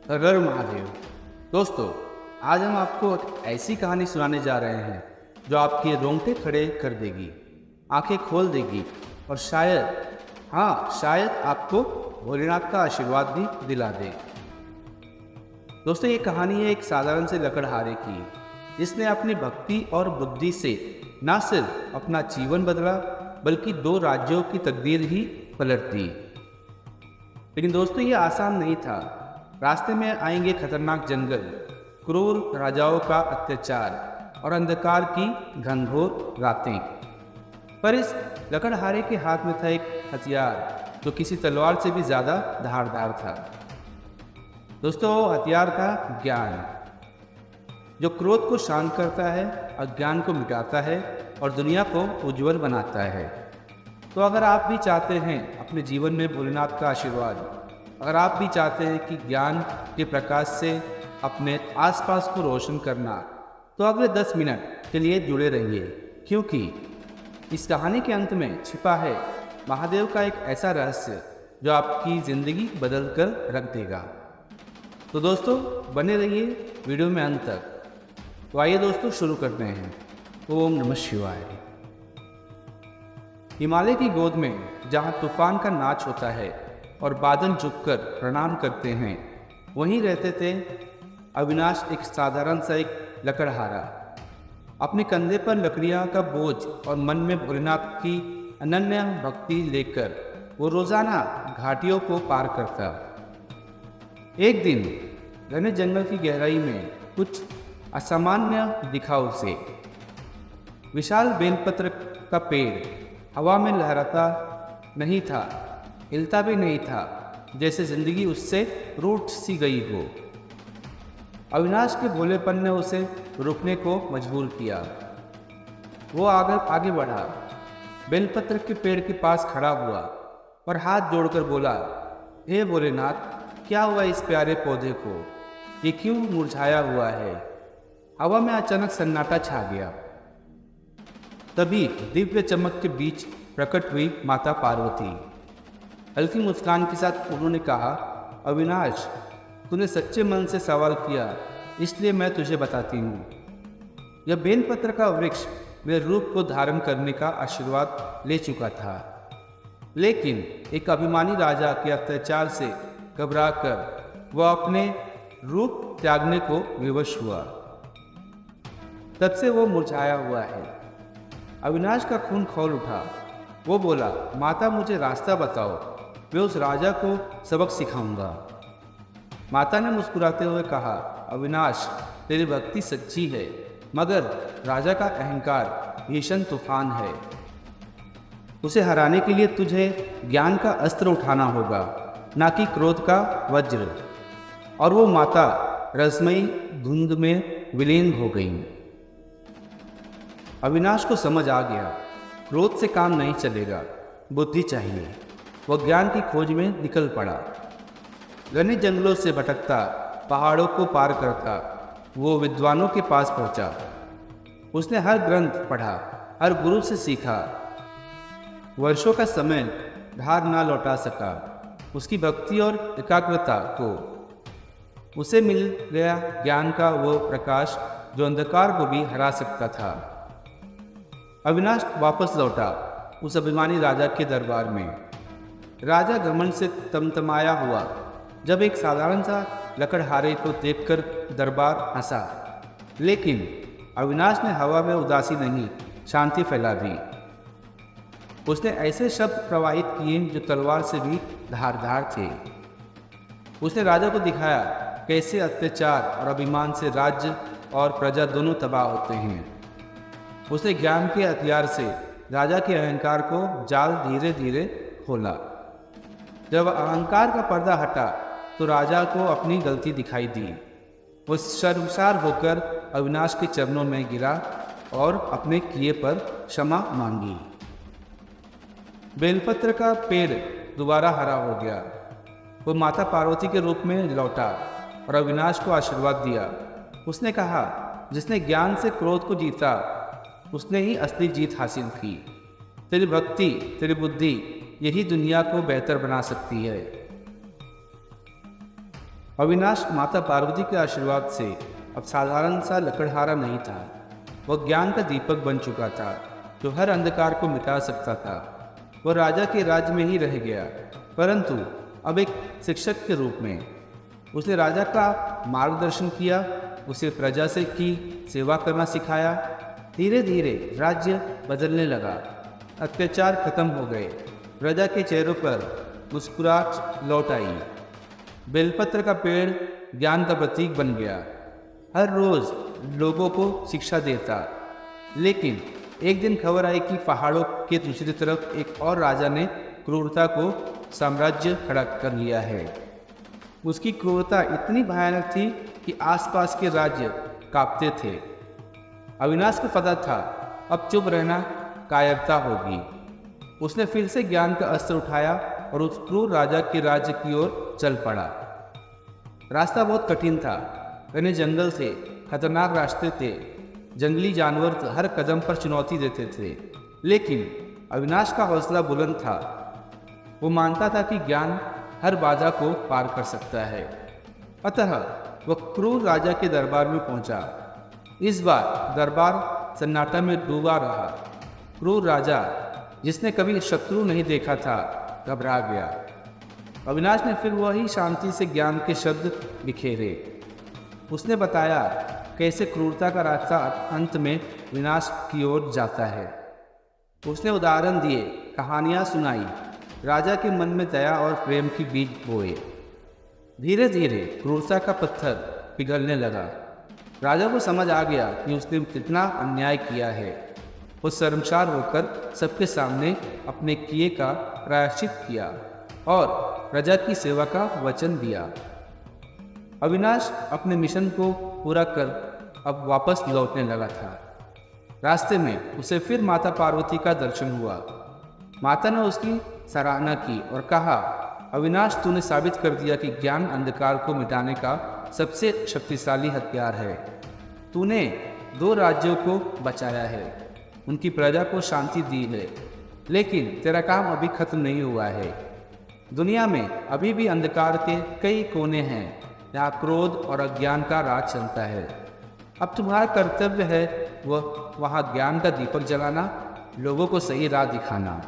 हर हर महादेव। दोस्तों, आज हम आपको एक ऐसी कहानी सुनाने जा रहे हैं जो आपके रोंगटे खड़े कर देगी, आंखें खोल देगी और शायद आपको भोलेनाथ का आशीर्वाद भी दिला दे। दोस्तों, ये कहानी है एक साधारण से लकड़हारे की, जिसने अपनी भक्ति और बुद्धि से न सिर्फ अपना जीवन बदला बल्कि 2 राज्यों की तकदीर ही पलट दी। लेकिन दोस्तों, ये आसान नहीं था। रास्ते में आएंगे खतरनाक जंगल, क्रूर राजाओं का अत्याचार और अंधकार की घनघोर रातें। पर इस लकड़हारे के हाथ में था एक हथियार जो किसी तलवार से भी ज्यादा धारदार था। दोस्तों, वो हथियार था ज्ञान, जो क्रोध को शांत करता है, अज्ञान को मिटाता है और दुनिया को उज्जवल बनाता है। तो अगर आप भी चाहते हैं अपने जीवन में भोलेनाथ का आशीर्वाद, अगर आप भी चाहते हैं कि ज्ञान के प्रकाश से अपने आसपास को रोशन करना, तो अगले 10 मिनट के लिए जुड़े रहिए, क्योंकि इस कहानी के अंत में छिपा है महादेव का एक ऐसा रहस्य जो आपकी ज़िंदगी बदल कर रख देगा। तो दोस्तों, बने रहिए वीडियो में अंत तक। तो आइए दोस्तों, शुरू करते हैं। ओम नमः शिवाय। हिमालय की गोद में जहाँ तूफान का नाच होता है और बादल झुककर प्रणाम करते हैं, वहीं रहते थे अविनाश, एक साधारण सा एक लकड़हारा। अपने कंधे पर लकड़ियाँ का बोझ और मन में भोलेनाथ की अनन्य भक्ति लेकर वो रोजाना घाटियों को पार करता। एक दिन घने जंगल की गहराई में कुछ असामान्य दिखा उसे। विशाल बेलपत्र का पेड़ हवा में लहराता नहीं था, हिलता भी नहीं था, जैसे जिंदगी उससे रूठ सी गई हो। अविनाश के भोलेपन ने उसे रुकने को मजबूर किया। वो आगे बढ़ा, बेलपत्र के पेड़ के पास खड़ा हुआ और हाथ जोड़कर बोला, हे भोलेनाथ, क्या हुआ इस प्यारे पौधे को? ये क्यों मुरझाया हुआ है? हवा में अचानक सन्नाटा छा गया। तभी दिव्य चमक के बीच प्रकट हुई माता पार्वती। हल्की मुस्कान के साथ उन्होंने कहा, अविनाश, तूने सच्चे मन से सवाल किया, इसलिए मैं तुझे बताती हूँ। यह बेलपत्र का वृक्ष मेरे रूप को धारण करने का आशीर्वाद ले चुका था, लेकिन एक अभिमानी राजा के अत्याचार से घबराकर वह अपने रूप त्यागने को विवश हुआ। तब से वो मुरझाया हुआ है। अविनाश का खून खौल उठा। वो बोला, माता, मुझे रास्ता बताओ, मैं उस राजा को सबक सिखाऊंगा। माता ने मुस्कुराते हुए कहा, अविनाश, तेरी भक्ति सच्ची है, मगर राजा का अहंकार भीषण तूफान है। उसे हराने के लिए तुझे ज्ञान का अस्त्र उठाना होगा, ना कि क्रोध का वज्र। और वो माता रसमयी धुंध में विलीन हो गई। अविनाश को समझ आ गया, क्रोध से काम नहीं चलेगा, बुद्धि चाहिए। वह ज्ञान की खोज में निकल पड़ा। घने जंगलों से भटकता, पहाड़ों को पार करता, वो विद्वानों के पास पहुंचा। उसने हर ग्रंथ पढ़ा, हर गुरु से सीखा। वर्षों का समय धार ना लौटा सका उसकी भक्ति और एकाग्रता को। उसे मिल गया ज्ञान का वो प्रकाश जो अंधकार को भी हरा सकता था। अविनाश वापस लौटा उस अभिमानी राजा के दरबार में। राजा घमंड से तमतमाया हुआ जब एक साधारण सा लकड़हारे को देखकर दरबार हंसा, लेकिन अविनाश ने हवा में उदासी नहीं, शांति फैला दी। उसने ऐसे शब्द प्रवाहित किए जो तलवार से भी धारदार थे। उसने राजा को दिखाया कैसे अत्याचार और अभिमान से राज्य और प्रजा दोनों तबाह होते हैं। उसने ज्ञान के हथियार से राजा के अहंकार को जाल धीरे धीरे खोला। जब अहंकार का पर्दा हटा तो राजा को अपनी गलती दिखाई दी। वो शर्मसार होकर अविनाश के चरणों में गिरा और अपने किए पर क्षमा मांगी। बेलपत्र का पेड़ दोबारा हरा हो गया। वो माता पार्वती के रूप में लौटा और अविनाश को आशीर्वाद दिया। उसने कहा, जिसने ज्ञान से क्रोध को जीता, उसने ही असली जीत हासिल की। तेरी भक्ति, तेरी बुद्धि यही दुनिया को बेहतर बना सकती है। अविनाश माता पार्वती के आशीर्वाद से अब साधारण सा लकड़हारा नहीं था। वह ज्ञान का दीपक बन चुका था जो हर अंधकार को मिटा सकता था। वह राजा के राज्य में ही रह गया, परंतु अब एक शिक्षक के रूप में। उसने राजा का मार्गदर्शन किया, उसे प्रजा से की सेवा करना सिखाया। धीरे धीरे राज्य बदलने लगा, अत्याचार खत्म हो गए, प्रजा के चेहरों पर मुस्कुराहट लौट आई। बेलपत्र का पेड़ ज्ञान का प्रतीक बन गया, हर रोज लोगों को शिक्षा देता। लेकिन एक दिन खबर आई कि पहाड़ों के दूसरी तरफ एक और राजा ने क्रूरता को साम्राज्य खड़ा कर लिया है। उसकी क्रूरता इतनी भयानक थी कि आसपास के राज्य कांपते थे। अविनाश को पता था अब चुप रहना कायरता होगी। उसने फिर से ज्ञान का अस्त्र उठाया और उस क्रूर राजा के राज्य की ओर चल पड़ा। रास्ता बहुत कठिन था, घने जंगल थे, खतरनाक रास्ते थे, जंगली जानवर हर कदम पर चुनौती देते थे। लेकिन अविनाश का हौसला बुलंद था। वो मानता था कि ज्ञान हर बाधा को पार कर सकता है। अतः वह क्रूर राजा के दरबार में पहुंचा। इस बार दरबार सन्नाटा में डूबा रहा। क्रूर राजा, जिसने कभी शत्रु नहीं देखा था, घबरा गया। अविनाश ने फिर वही शांति से ज्ञान के शब्द बिखेरे। उसने बताया कैसे क्रूरता का रास्ता अंत में विनाश की ओर जाता है। उसने उदाहरण दिए, कहानियाँ सुनाई, राजा के मन में दया और प्रेम की बीज बोए। धीरे धीरे क्रूरता का पत्थर पिघलने लगा। राजा को समझ आ गया कि उसने कितना अन्याय किया है। वो शर्मसार होकर सबके सामने अपने किए का प्रायश्चित किया और प्रजा की सेवा का वचन दिया। अविनाश अपने मिशन को पूरा कर अब वापस लौटने लगा था। रास्ते में उसे फिर माता पार्वती का दर्शन हुआ। माता ने उसकी सराहना की और कहा, अविनाश, तूने साबित कर दिया कि ज्ञान अंधकार को मिटाने का सबसे शक्तिशाली हथियार है। तूने 2 राज्यों को बचाया है, उनकी प्रजा को शांति दी है, लेकिन तेरा काम अभी खत्म नहीं हुआ है। दुनिया में अभी भी अंधकार के कई कोने हैं जहाँ क्रोध और अज्ञान का राज चलता है। अब तुम्हारा कर्तव्य है वहाँ ज्ञान का दीपक जलाना, लोगों को सही राह दिखाना।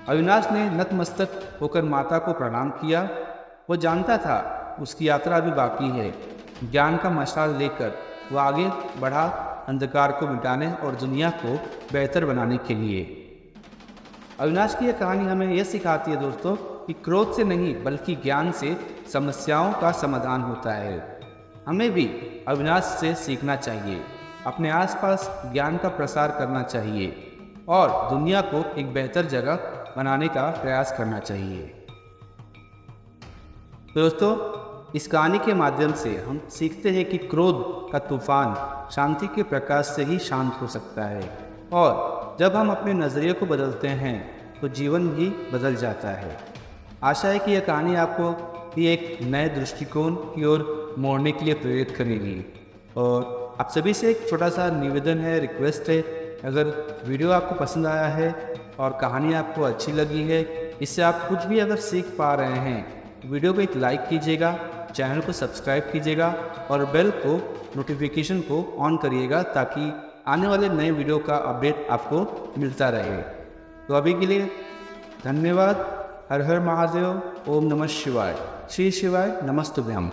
अविनाश ने नतमस्तक होकर माता को प्रणाम किया। वो जानता था उसकी यात्रा अभी बाकी है। ज्ञान का मशाल लेकर वो आगे बढ़ा, अंधकार को मिटाने और दुनिया को बेहतर बनाने के लिए। अविनाश की यह कहानी हमें यह सिखाती है दोस्तों कि क्रोध से नहीं बल्कि ज्ञान से समस्याओं का समाधान होता है। हमें भी अविनाश से सीखना चाहिए, अपने आसपास ज्ञान का प्रसार करना चाहिए और दुनिया को एक बेहतर जगह बनाने का प्रयास करना चाहिए। दोस्तों, इस कहानी के माध्यम से हम सीखते हैं कि क्रोध का तूफान शांति के प्रकाश से ही शांत हो सकता है और जब हम अपने नज़रिए को बदलते हैं तो जीवन भी बदल जाता है। आशा है कि यह कहानी आपको भी एक नए दृष्टिकोण की ओर मोड़ने के लिए प्रेरित करेगी। और आप सभी से एक छोटा सा निवेदन है, रिक्वेस्ट है, अगर वीडियो आपको पसंद आया है और कहानी आपको अच्छी लगी है, इससे आप कुछ भी अगर सीख पा रहे हैं, वीडियो को एक लाइक कीजिएगा, चैनल को सब्सक्राइब कीजिएगा और बेल को नोटिफिकेशन को ऑन करिएगा ताकि आने वाले नए वीडियो का अपडेट आपको मिलता रहे। तो अभी के लिए धन्यवाद। हर हर महादेव। ओम नमः शिवाय। श्री शिवाय नमस्तुभ्यम।